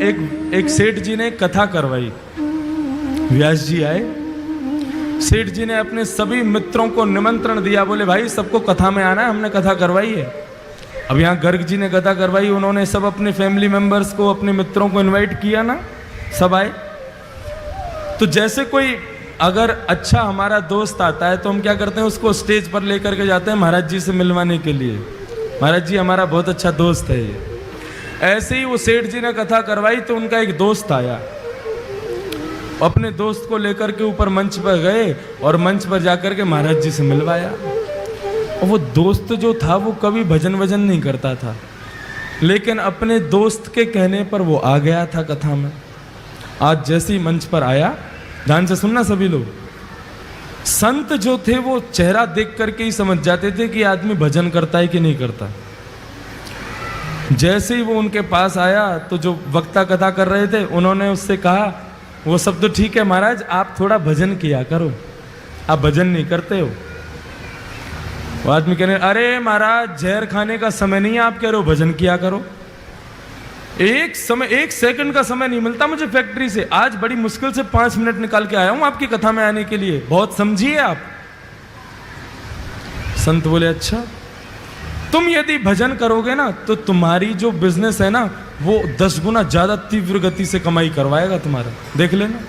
एक सेठ जी ने कथा करवाई। व्यास जी आए, सेठ जी ने अपने सभी मित्रों को निमंत्रण दिया, बोले भाई सबको कथा में आना है, हमने कथा करवाई है। अब यहाँ गर्ग जी ने कथा करवाई, उन्होंने सब अपने फैमिली मेंबर्स को, अपने मित्रों को इनवाइट किया ना, सब आए। तो जैसे कोई अगर अच्छा हमारा दोस्त आता है तो हम क्या करते हैं, उसको स्टेज पर लेकर के जाते हैं महाराज जी से मिलवाने के लिए, महाराज जी हमारा बहुत अच्छा दोस्त है ये। ऐसे ही वो सेठ जी ने कथा करवाई तो उनका एक दोस्त आया, अपने दोस्त को लेकर के ऊपर मंच पर गए और मंच पर जाकर के महाराज जी से मिलवाया। और वो दोस्त जो था वो कभी भजन वजन नहीं करता था, लेकिन अपने दोस्त के कहने पर वो आ गया था कथा में। आज जैसे ही मंच पर आया, ध्यान से सुनना सभी लोग, संत जो थे वो चेहरा देख करके ही समझ जाते थे कि आदमी भजन करता है कि नहीं करता। जैसे ही वो उनके पास आया तो जो वक्ता कथा कर रहे थे उन्होंने उससे कहा, वो सब तो ठीक है महाराज, आप थोड़ा भजन किया करो, आप भजन नहीं करते हो। वो आदमी कहने, अरे महाराज जहर खाने का समय नहीं है, आप कह रहे हो भजन किया करो। एक सेकंड का समय नहीं मिलता मुझे फैक्ट्री से, आज बड़ी मुश्किल से 5 मिनट निकाल के आया हूं आपकी कथा में आने के लिए, बहुत समझिए आप। संत बोले, अच्छा तुम यदि भजन करोगे ना तो तुम्हारी जो बिजनेस है ना वो 10 गुना ज्यादा तीव्र गति से कमाई करवाएगा तुम्हारा, देख लेना।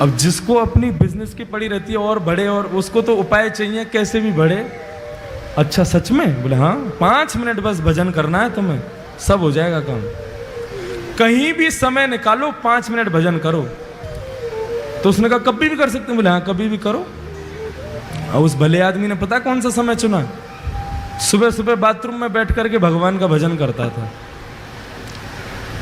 अब जिसको अपनी बिजनेस की पड़ी रहती है और बढ़े, और उसको तो उपाय चाहिए कैसे भी बढ़े। अच्छा सच में? बोले हाँ, 5 मिनट बस भजन करना है तुम्हें, सब हो जाएगा काम। कहीं भी समय निकालो, 5 मिनट भजन करो। तो उसने कहा कभी भी कर सकते हैं? बोले हाँ कभी भी करो। और उस भले आदमी ने पता कौन सा समय चुना? सुबह सुबह बाथरूम में बैठ करके भगवान का भजन करता था।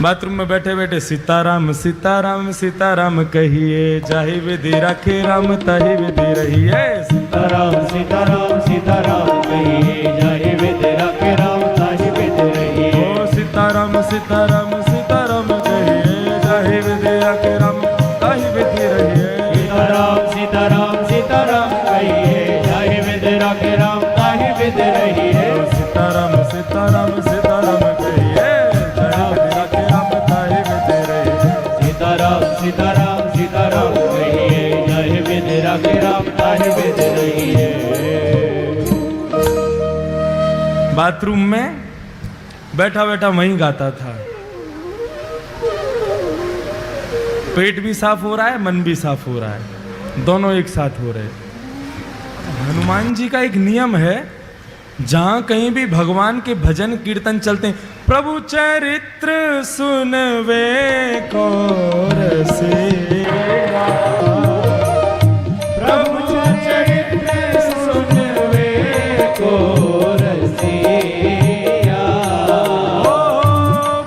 बाथरूम में बैठे बैठे सीताराम सीताराम सीताराम कहिए, जाहि विधि राखे राम ताहि विधि रहिए। सीताराम सीताराम सीताराम कहिए, जाहि विधि राखे राम ताहि विधि रहिए। ओ सीताराम सीताराम सीताराम कहिए, जाहि विधि राखे राम ताहि विधि रहिए। सीताराम सीताराम सीताराम कहिए, जाहि विधि राखे राम ताहि विधि रहिए। सीताराम सीताराम सीताराम कहिए, जाहि विधि राखे राम ताहि विधि रहिए। सीताराम सीताराम सीताराम कहिए, जाहि विधि राखे राम ताहि विधि रहिए। बाथरूम में बैठा बैठा वहीं गाता था। पेट भी साफ हो रहा है, मन भी साफ हो रहा है, दोनों एक साथ हो रहे। हनुमान जी का एक नियम है, जहां कहीं भी भगवान के भजन कीर्तन चलते हैं, प्रभु चरित्र सुनवे को रसिया, प्रभु चरित्र सुनवे को रसिया। ओ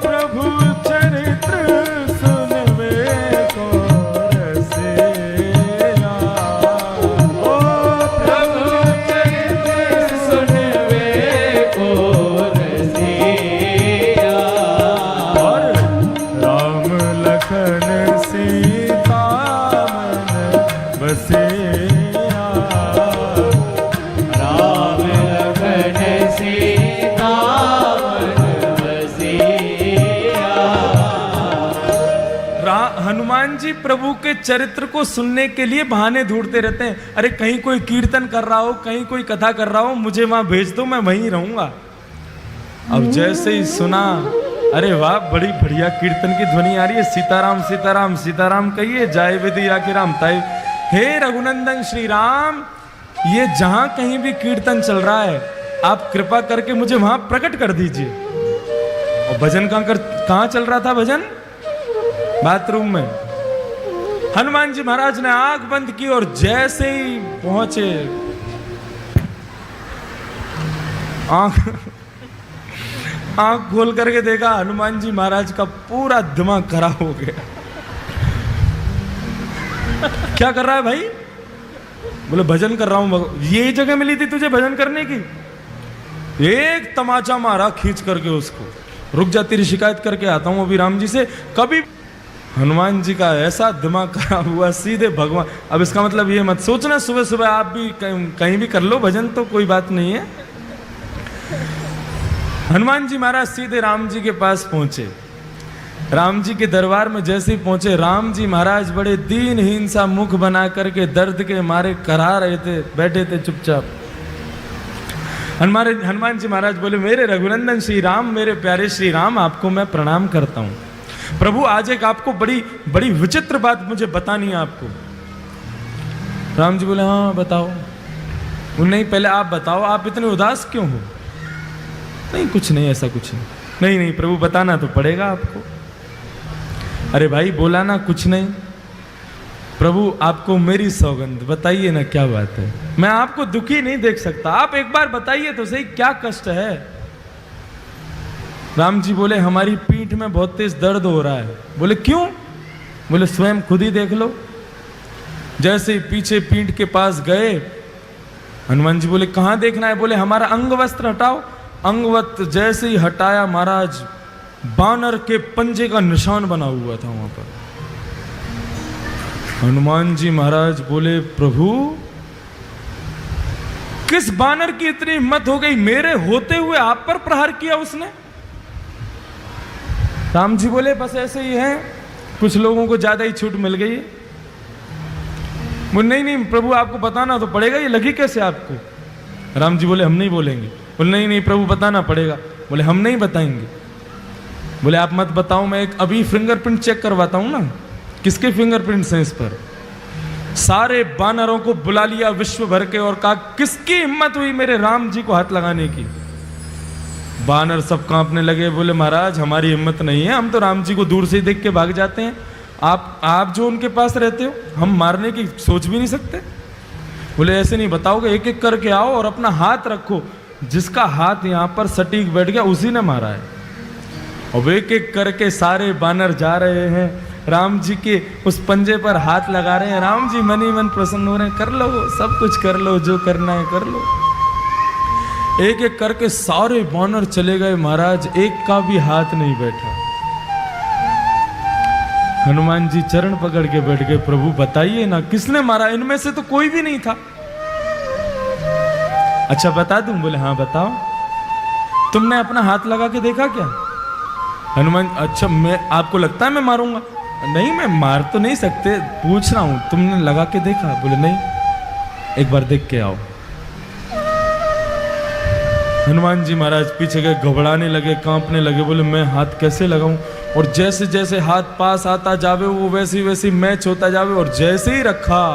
प्रभु चरित्र सुनवे को रसिया। ओ प्रभु चरित्र सुनवे को रसिया। और राम लखन सीता मन बसिया। राम लखन सीता मन बसिया। हनुमान जी प्रभु के चरित्र को सुनने के लिए बहाने ढूंढते रहते हैं। अरे कहीं कोई कीर्तन कर रहा हो, कहीं कोई कथा कर रहा हो, मुझे वहां भेज दो, मैं वहीं रहूंगा। अब जैसे ही सुना, अरे वाह बड़ी बढ़िया कीर्तन की ध्वनि आ रही है, सीताराम सीताराम सीताराम कहिए, जाय विधि राखे राम ताहि। हे रघुनंदन श्री राम, ये जहां कहीं भी कीर्तन चल रहा है आप कृपा करके मुझे वहां प्रकट कर दीजिए। और भजन कहां चल रहा था? भजन बाथरूम में। हनुमान जी महाराज ने आंख बंद की और जैसे ही पहुंचे, आंख खोल करके देखा, हनुमान जी महाराज का पूरा दिमाग खराब हो गया। क्या कर रहा है भाई? बोले भजन कर रहा हूं। ये जगह मिली थी तुझे भजन करने की? एक तमाचा मारा खींच करके उसको, रुक जा तेरी शिकायत करके आता हूं अभी राम जी से। कभी हनुमान जी का ऐसा दिमाग खराब हुआ, सीधे भगवान। अब इसका मतलब ये मत सोचना सुबह सुबह आप भी कहीं भी कर लो भजन, तो कोई बात नहीं है। हनुमान जी महाराज सीधे राम जी के पास पहुंचे। राम जी के दरबार में जैसे ही पहुंचे, राम जी महाराज बड़े दीनहीन सा मुख बना करके दर्द के मारे करा रहे थे, बैठे थे चुपचाप। हनुमान जी महाराज बोले, मेरे रघुनंदन श्री राम, मेरे प्यारे श्री राम, आपको मैं प्रणाम करता हूं। प्रभु आज एक आपको बड़ी बड़ी विचित्र बात मुझे बतानी है आपको। राम जी बोले, हाँ बताओ। नहीं पहले आप बताओ, आप इतने उदास क्यों हो? नहीं कुछ नहीं, ऐसा कुछ नहीं। नहीं नहीं प्रभु बताना तो पड़ेगा आपको। अरे भाई बोला ना कुछ नहीं। प्रभु आपको मेरी सौगंध, बताइए ना क्या बात है। मैं आपको दुखी नहीं देख सकता, आप एक बार बताइए तो सही क्या कष्ट है। राम जी बोले, हमारी पीठ में बहुत तेज दर्द हो रहा है। बोले क्यों? बोले स्वयं खुद ही देख लो। जैसे ही पीछे पीठ के पास गए, हनुमान जी बोले कहां देखना है? बोले हमारा अंग वस्त्र हटाओ। अंगवत जैसे ही हटाया महाराज, बानर के पंजे का निशान बना हुआ था वहां पर। हनुमान जी महाराज बोले, प्रभु किस बानर की इतनी हिम्मत हो गई, मेरे होते हुए आप पर प्रहार किया उसने? राम जी बोले, बस ऐसे ही है, कुछ लोगों को ज्यादा ही छूट मिल गई है। बोले नहीं नहीं प्रभु आपको बताना तो पड़ेगा, ये लगी कैसे आपको? राम जी बोले, हम नहीं बोलेंगे। बोले नहीं नहीं प्रभु बताना पड़ेगा। बोले हम नहीं बताएंगे। बोले आप मत बताओ, मैं एक अभी फिंगरप्रिंट चेक करवाता हूं ना। किसके फिंगरप्रिंट्स हैं इस पर? सारे बानरों को बुला लिया विश्व भर के और कहा, किसकी हिम्मत हुई मेरे राम जी को हाथ लगाने की? बानर सब कांपने लगे। बोले महाराज हमारी हिम्मत नहीं है, हम तो राम जी को दूर से ही देख के भाग जाते हैं। आप जो उनके पास रहते हो, हम मारने की सोच भी नहीं सकते। बोले ऐसे नहीं बताओगे, एक एक करके आओ और अपना हाथ रखो। जिसका हाथ यहां पर सटीक बैठ गया उसी ने मारा है। और एक एक करके सारे बानर जा रहे हैं, राम जी के उस पंजे पर हाथ लगा रहे हैं। राम जी मन ही मन प्रसन्न हो रहे हैं, कर लो सब कुछ कर लो, जो करना है कर लो। एक एक करके सारे बानर चले गए महाराज, एक का भी हाथ नहीं बैठा। हनुमान जी चरण पकड़ के बैठ गए, प्रभु बताइए ना किसने मारा? इनमें से तो कोई भी नहीं था। अच्छा बता दूं? बोले हाँ बताओ। तुमने अपना हाथ लगा के देखा क्या? हनुमान, अच्छा मैं आपको लगता है मैं मारूंगा? नहीं मैं मार तो नहीं सकते, पूछ रहा हूं तुमने लगा के देखा? बोले नहीं, एक बार देख के आओ। हनुमान जी महाराज पीछे गए, घबराने लगे, कांपने लगे। बोले मैं हाथ कैसे लगाऊं? और जैसे जैसे हाथ पास आता जावे वो वैसे वैसे मैच होता जावे। और जैसे ही रखा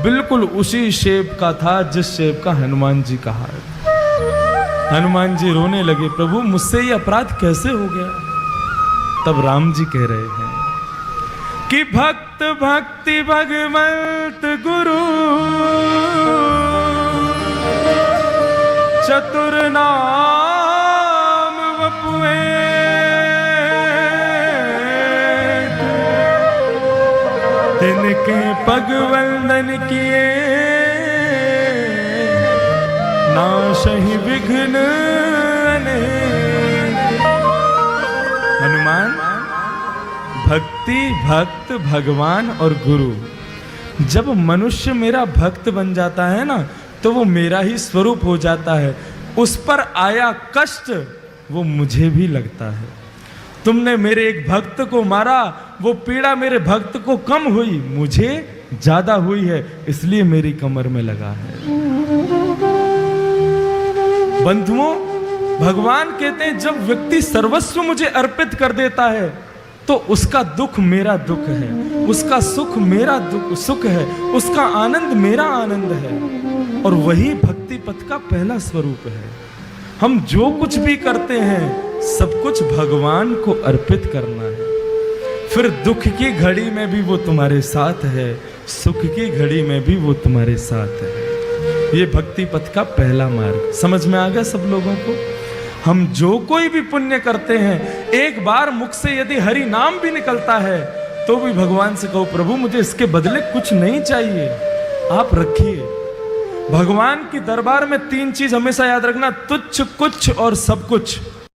बिल्कुल उसी शेप का था जिस शेप का हनुमान जी का हाथ। हनुमान जी रोने लगे, प्रभु मुझसे ये अपराध कैसे हो गया? तब राम जी कह रहे हैं कि भक्त भक्ति भगवंत गुरु चतुर नाम वपुए तिनके पग वंदन किए नाशहि विघ्न अनेक। हनुमान भक्ति, भक्त, भगवान और गुरु, जब मनुष्य मेरा भक्त बन जाता है ना तो वो मेरा ही स्वरूप हो जाता है। उस पर आया कष्ट वो मुझे भी लगता है। तुमने मेरे एक भक्त को मारा, वो पीड़ा मेरे भक्त को कम हुई, मुझे ज्यादा हुई है, इसलिए मेरी कमर में लगा है। बंधुओं, भगवान कहते हैं जब व्यक्ति सर्वस्व मुझे अर्पित कर देता है तो उसका दुख मेरा दुख है, उसका सुख मेरा सुख है, उसका आनंद मेरा आनंद है। और वही भक्ति पथ का पहला स्वरूप है। हम जो कुछ भी करते हैं सब कुछ भगवान को अर्पित करना है। फिर दुख की घड़ी में भी वो तुम्हारे साथ है, सुख की घड़ी में भी वो तुम्हारे साथ है। ये भक्ति पथ का पहला मार्ग समझ में आ गया सब लोगों को? हम जो कोई भी पुण्य करते हैं, एक बार मुख से यदि हरि नाम भी निकलता है तो भी भगवान से कहो, प्रभु मुझे इसके बदले कुछ नहीं चाहिए, आप रखिए। भगवान की दरबार में तीन चीज हमेशा याद रखना, तुच्छ, कुछ और सब कुछ।